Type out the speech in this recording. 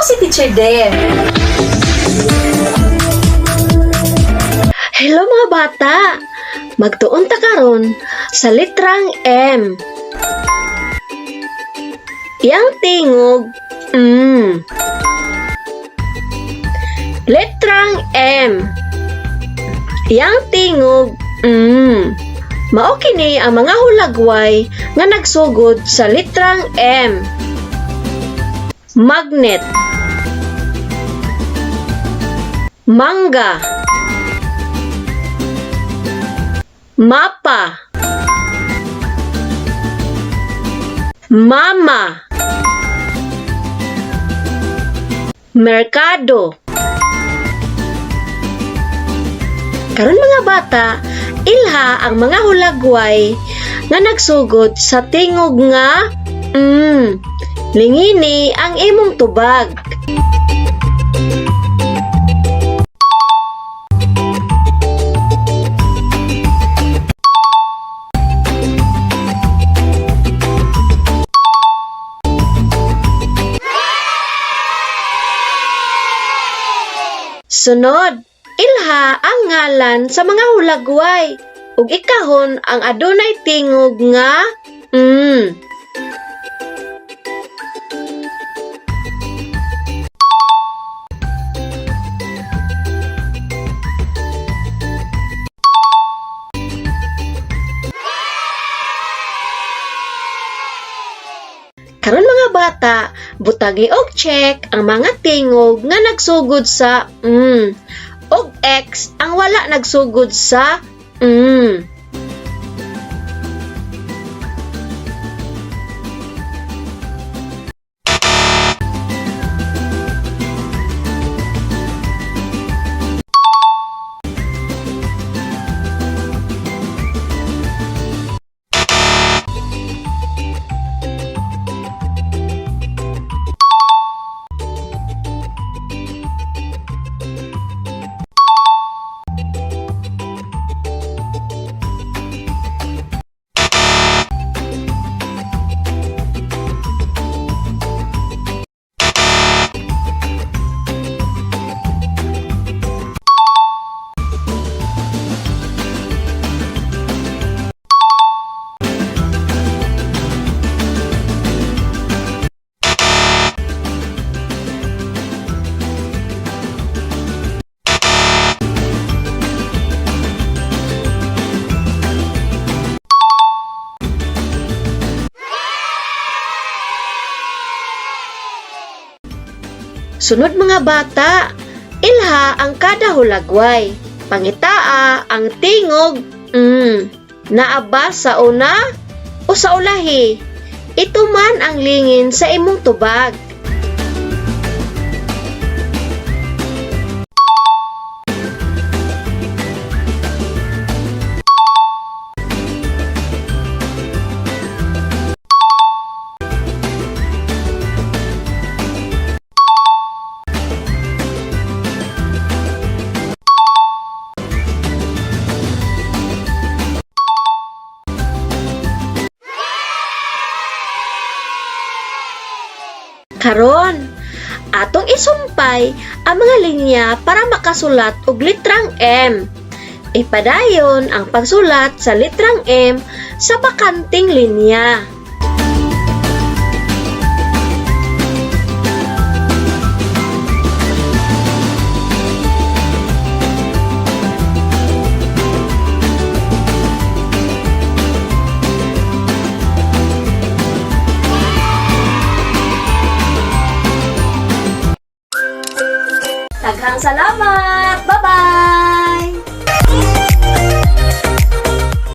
si Teacher Deb. Hello mga bata! Magtuon ta karon sa litrang M. Yang tingog Litrang M. Yang tingog Mao kini ang mga hulagway nga nagsugod sa litrang M. Magnet, mangga, mapa, mama, merkado. Karon mga bata, ilha ang mga hulagway nga nagsugod sa tingog nga lingini ang imong tubag. Sunod, ilha ang ngalan sa mga hulagway ug ikahon ang adunay tingog nga Karon mga bata, butagi og check ang mga tingog nga nagsugod sa og X ang wala nagsugod sa Sunod mga bata, ilha ang kada hulagway. Pangitaa ang tingog naaba sa una o sa ulahi. Ito man ang lingin sa imong tubag. Karon, atong isumpay ang mga linya para makasulat og litrang M. Ipadayon ang pagsulat sa litrang M sa bakanting linya. Daghang salamat! Bye-bye!